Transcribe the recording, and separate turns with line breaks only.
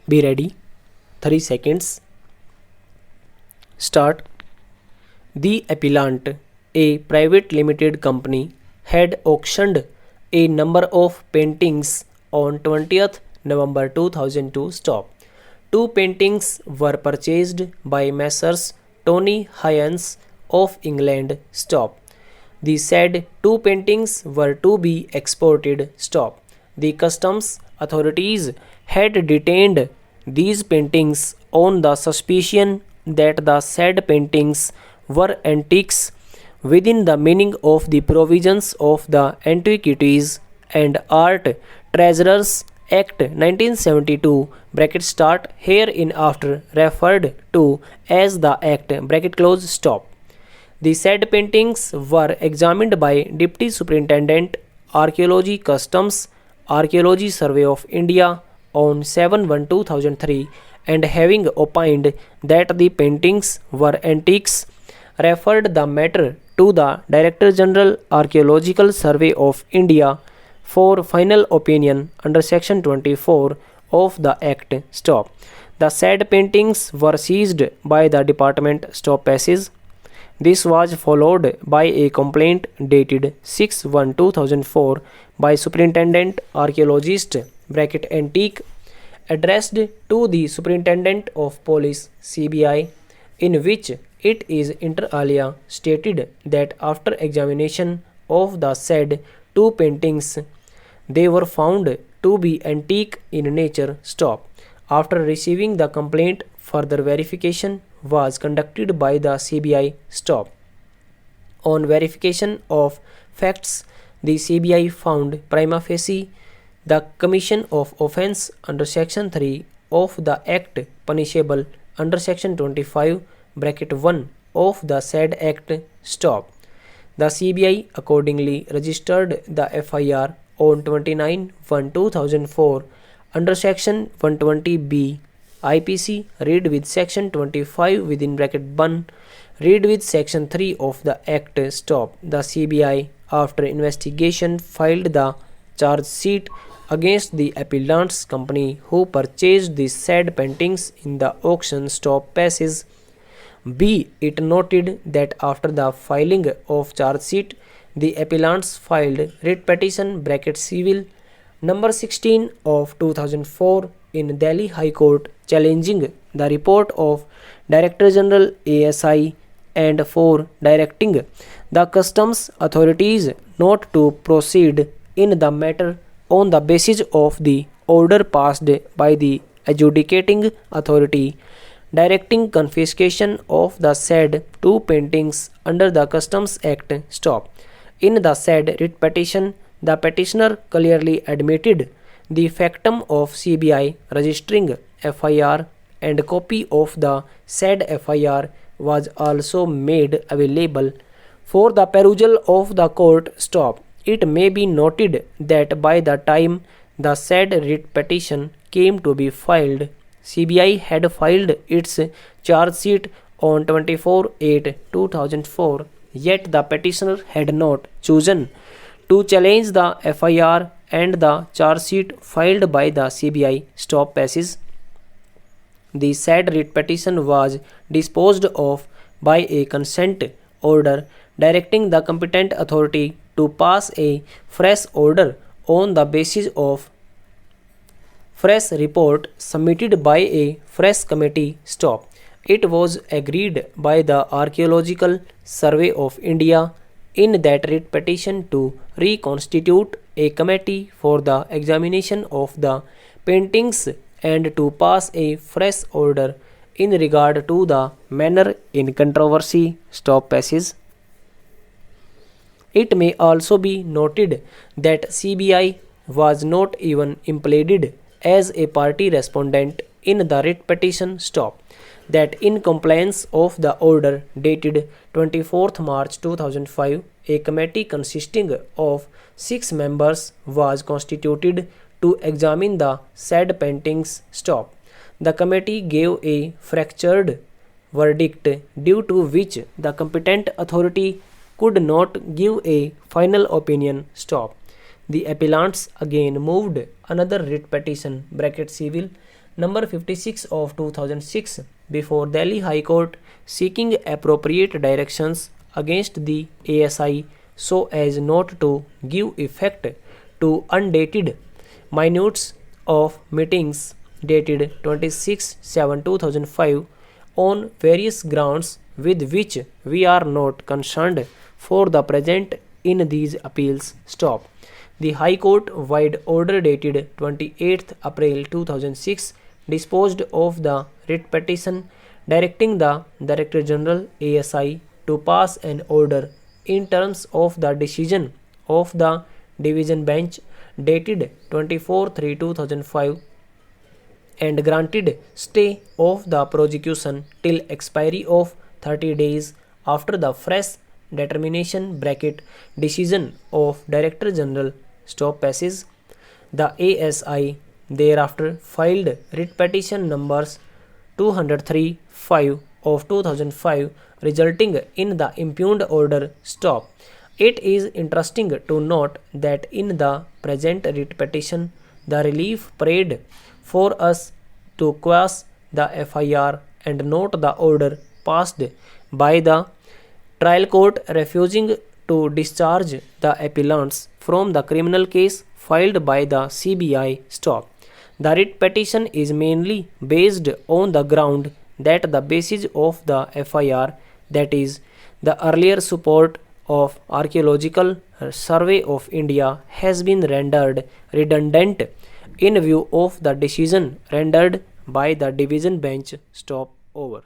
Be ready. 3 seconds. Start. The Appellant, a private limited company, had auctioned a number of paintings on 20th November 2002. Stop. Two paintings were purchased by Messrs. Tony Hyans of England. Stop. The said two paintings were to be exported. Stop. The customs authorities had detained these paintings on the suspicion that the said paintings were antiques within the meaning of the provisions of the Antiquities and Art Treasurers Act 1972 bracket start hereinafter referred to as the Act bracket close. Stop. The said paintings were examined by Deputy Superintendent Archaeology Customs Archaeology Survey of India on 7/1/2003 and having opined that the paintings were antiques, referred the matter to the Director General Archaeological Survey of India for final opinion under Section 24 of the Act. Stop. The said paintings were seized by the department. Stop passage. This was followed by a complaint dated 6/1/2004 by Superintendent Archaeologist bracket Antique addressed to the Superintendent of Police (CBI), in which it is inter alia stated that after examination of the said two paintings, they were found to be antique in nature. Stop. After receiving the complaint, further verification was conducted by the CBI. Stop. On verification of facts, the CBI found prima facie the commission of offence under Section 3 of the Act punishable under Section 25 bracket 1 of the said Act. Stop. The CBI accordingly registered the FIR on 29/1/2004 under Section 120B IPC read with Section 25 within bracket 1 read with Section 3 of the Act. Stop. The CBI after investigation filed the charge sheet against the appellant's company who purchased the said paintings in the auction. Stop passage. Be it noted that after the filing of charge sheet, the appellants filed writ petition bracket civil number 16 of 2004 in Delhi High Court challenging the report of Director General ASI and for directing the customs authorities not to proceed in the matter on the basis of the order passed by the adjudicating authority directing confiscation of the said two paintings under the Customs Act. Stop. In the said writ petition, the petitioner clearly admitted the factum of CBI registering FIR and copy of the said FIR was also made available for the perusal of the court. Stop. It may be noted that by the time the said writ petition came to be filed, CBI had filed its charge sheet on 24/8/2004, yet the petitioner had not chosen to challenge the FIR and the charge sheet filed by the CBI. Stop passage. The said writ petition was disposed of by a consent order directing the competent authority to pass a fresh order on the basis of fresh report submitted by a fresh committee. Stop. It was agreed by the Archaeological Survey of India in that writ petition to reconstitute a committee for the examination of the paintings and to pass a fresh order in regard to the manner in controversy. Stop passage. It may also be noted that CBI was not even implicated as a party respondent in the writ petition. Stop. That in compliance of the order dated 24th March 2005, a committee consisting of 6 members was constituted to examine the said paintings. Stop. The committee gave a fractured verdict due to which the competent authority could not give a final opinion. Stop. The appellants again moved another writ petition bracket civil number 56 of 2006 before Delhi High Court seeking appropriate directions against the ASI so as not to give effect to undated minutes of meetings dated 26/7/2005 on various grounds with which we are not concerned for the present in these appeals. Stop. The High Court wide order dated 28th April 2006 disposed of the writ petition directing the Director General ASI to pass an order in terms of the decision of the Division Bench dated 24/3/2005 and granted stay of the prosecution till expiry of 30 days after the fresh determination decision of Director General stop passes. The ASI thereafter filed writ petition numbers 203/5 of 2005 resulting in the impugned order. Stop. It is interesting to note that in the present writ petition the relief prayed for us to quash the FIR and note the order passed by the trial court refusing to discharge the appellants from the criminal case filed by the CBI. Stop. The writ petition is mainly based on the ground that the basis of the FIR, that is, the earlier support of Archaeological Survey of India, has been rendered redundant in view of the decision rendered by the division bench. Stop. Over.